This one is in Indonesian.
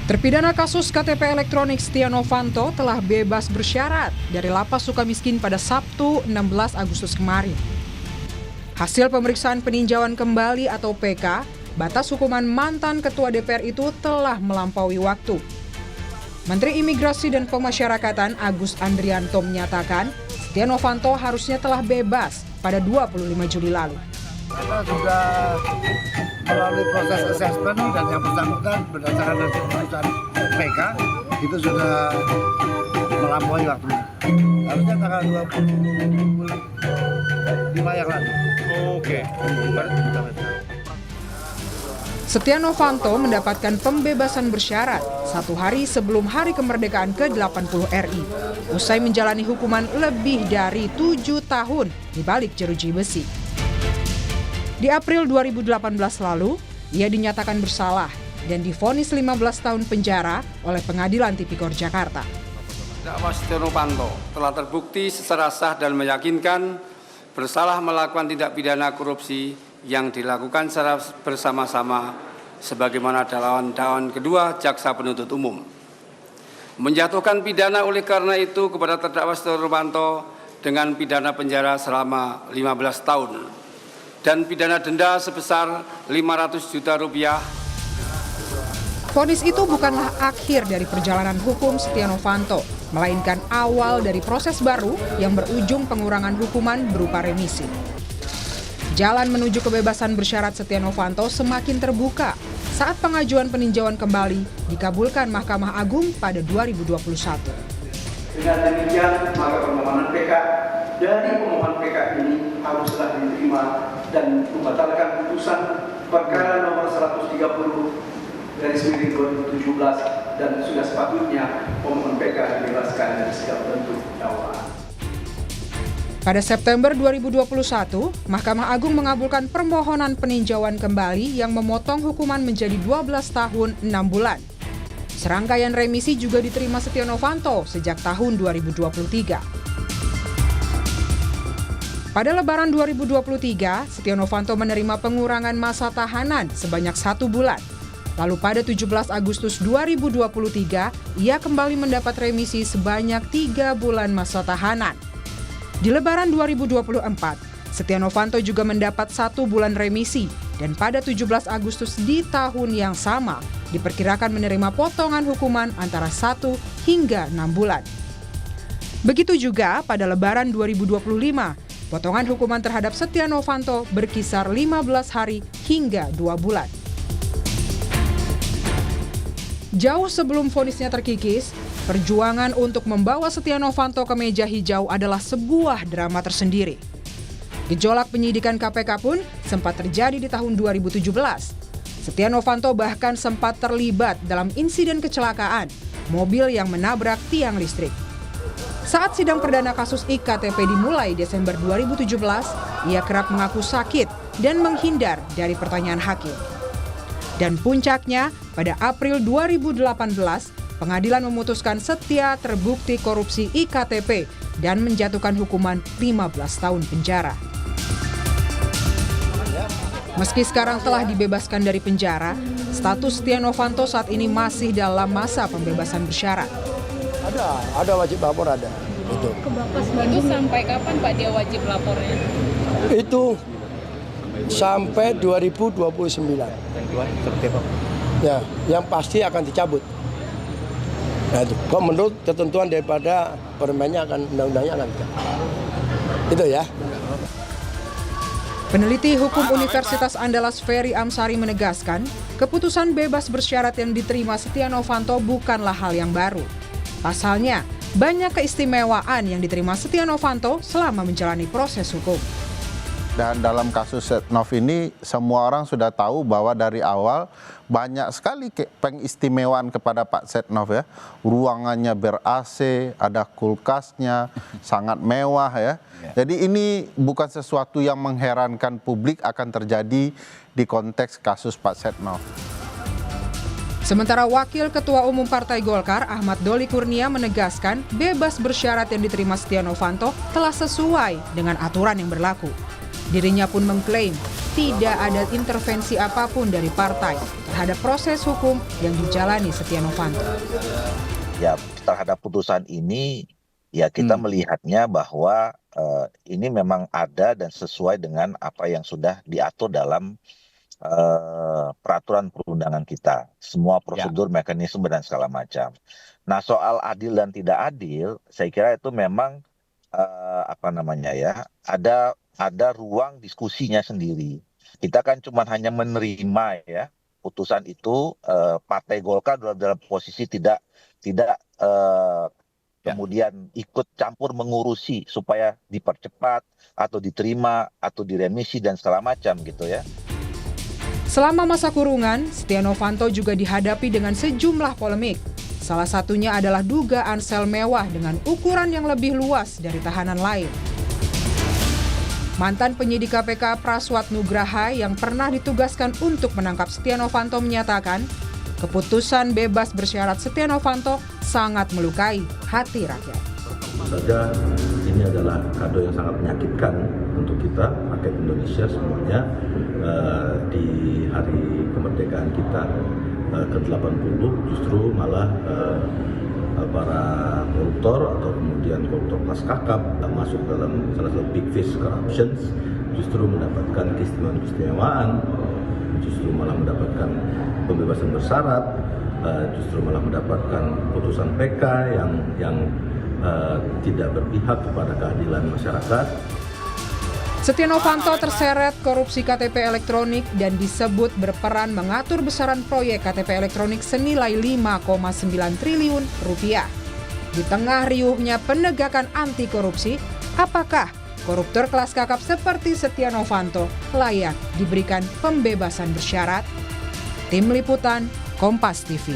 Terpidana kasus KTP elektronik Setia Novanto telah bebas bersyarat dari Lapas Sukamiskin pada Sabtu 16 Agustus kemarin. Hasil pemeriksaan peninjauan kembali atau PK, batas hukuman mantan Ketua DPR itu telah melampaui waktu. Menteri Imigrasi dan Pemasyarakatan Agus Andrianto menyatakan Setia Novanto harusnya telah bebas pada 25 Juli lalu. Karena sudah melalui proses asesmen dan yang bersangkutan berdasarkan hasil keputusan PK itu sudah melampaui waktunya. Harusnya tanggal 25 yang lalu. Oke. Setia Novanto mendapatkan pembebasan bersyarat 1 hari sebelum Hari Kemerdekaan ke-80 RI, usai menjalani hukuman lebih dari 7 tahun di balik jeruji besi. Di April 2018 lalu, ia dinyatakan bersalah dan divonis 15 tahun penjara oleh Pengadilan Tipikor Jakarta. Terdakwa Setia Novanto telah terbukti secara sah dan meyakinkan bersalah melakukan tindak pidana korupsi yang dilakukan secara bersama-sama sebagaimana dakwaan kedua jaksa penuntut umum. Menjatuhkan pidana oleh karena itu kepada terdakwa Setia Novanto dengan pidana penjara selama 15 tahun. Dan pidana denda sebesar 500 juta rupiah. Vonis itu bukanlah akhir dari perjalanan hukum Setia Novanto, melainkan awal dari proses baru yang berujung pengurangan hukuman berupa remisi. Jalan menuju kebebasan bersyarat Setia Novanto semakin terbuka saat pengajuan peninjauan kembali dikabulkan Mahkamah Agung pada 2021. Dengan demikian, maka permohonan PK dari pemohon PK ini haruslah diterima dan membatalkan putusan perkara nomor 130/2017 dan sudah sepatutnya pemohon PK dibebaskan dari segala bentuk dakwaan. Pada September 2021, Mahkamah Agung mengabulkan permohonan peninjauan kembali yang memotong hukuman menjadi 12 tahun 6 bulan. Serangkaian remisi juga diterima Setia Novanto sejak tahun 2023. Pada Lebaran 2023, Setia Novanto menerima pengurangan masa tahanan sebanyak 1 bulan. Lalu pada 17 Agustus 2023, ia kembali mendapat remisi sebanyak 3 bulan masa tahanan. Di Lebaran 2024, Setia Novanto juga mendapat 1 bulan remisi dan pada 17 Agustus di tahun yang sama diperkirakan menerima potongan hukuman antara 1 hingga 6 bulan. Begitu juga pada Lebaran 2025, potongan hukuman terhadap Setia Novanto berkisar 15 hari hingga 2 bulan. Jauh sebelum vonisnya terkikis, perjuangan untuk membawa Setia Novanto ke meja hijau adalah sebuah drama tersendiri. Gejolak penyidikan KPK pun sempat terjadi di tahun 2017. Setia Novanto bahkan sempat terlibat dalam insiden kecelakaan mobil yang menabrak tiang listrik. Saat sidang perdana kasus IKTP dimulai Desember 2017, ia kerap mengaku sakit dan menghindar dari pertanyaan hakim. Dan puncaknya, pada April 2018, pengadilan memutuskan Setia terbukti korupsi IKTP dan menjatuhkan hukuman 15 tahun penjara. Meski sekarang telah dibebaskan dari penjara, status Setia Novanto saat ini masih dalam masa pembebasan bersyarat. Ada wajib lapor ada. Itu sampai kapan Pak dia wajib lapornya? Itu sampai 2029. Ya, yang pasti akan dicabut. Nah, itu kok menurut ketentuan daripada permennya akan undang-undangnya akan dicabut. Itu ya. Peneliti Hukum Universitas Andalas Ferry Amsari menegaskan, keputusan bebas bersyarat yang diterima Setia Novanto bukanlah hal yang baru. Pasalnya, banyak keistimewaan yang diterima Setia Novanto selama menjalani proses hukum. Dan dalam kasus Setnov ini semua orang sudah tahu bahwa dari awal banyak sekali pengistimewaan kepada Pak Setnov ya. Ruangannya ber-AC, ada kulkasnya, sangat mewah ya. Jadi ini bukan sesuatu yang mengherankan publik akan terjadi di konteks kasus Pak Setnov. Sementara Wakil Ketua Umum Partai Golkar Ahmad Doli Kurnia menegaskan bebas bersyarat yang diterima Setia Novanto telah sesuai dengan aturan yang berlaku. Dirinya pun mengklaim tidak ada intervensi apapun dari partai terhadap proses hukum yang dijalani Setia Novanto. Ya, terhadap putusan ini ya kita melihatnya bahwa ini memang ada dan sesuai dengan apa yang sudah diatur dalam peraturan perundangan kita, semua prosedur, mekanisme dan segala macam. Nah, soal adil dan tidak adil, saya kira itu memang ada ruang diskusinya sendiri. Kita kan cuma hanya menerima ya putusan itu. Partai Golkar dalam posisi tidak kemudian ikut campur mengurusi supaya dipercepat atau diterima atau diremisi dan segala macam gitu ya. Selama masa kurungan, Setia Novanto juga dihadapi dengan sejumlah polemik. Salah satunya adalah dugaan sel mewah dengan ukuran yang lebih luas dari tahanan lain. Mantan penyidik KPK Praswat Nugraha yang pernah ditugaskan untuk menangkap Setia Novanto menyatakan, keputusan bebas bersyarat Setia Novanto sangat melukai hati rakyat. Tentu saja ini adalah kado yang sangat menyakitkan untuk kita, rakyat Indonesia semuanya, di hari kemerdekaan kita ke-80 justru malah para koruptor atau kemudian koruptor kelas kakap masuk dalam salah satu big fish corruptions, justru mendapatkan keistimewaan, justru malah mendapatkan pembebasan bersyarat, justru malah mendapatkan putusan PK yang tidak berpihak kepada keadilan masyarakat. Setia Novanto terseret korupsi KTP elektronik dan disebut berperan mengatur besaran proyek KTP elektronik senilai 5,9 triliun rupiah. Di tengah riuhnya penegakan anti korupsi, apakah koruptor kelas kakap seperti Setia Novanto layak diberikan pembebasan bersyarat? Tim Liputan, Kompas TV.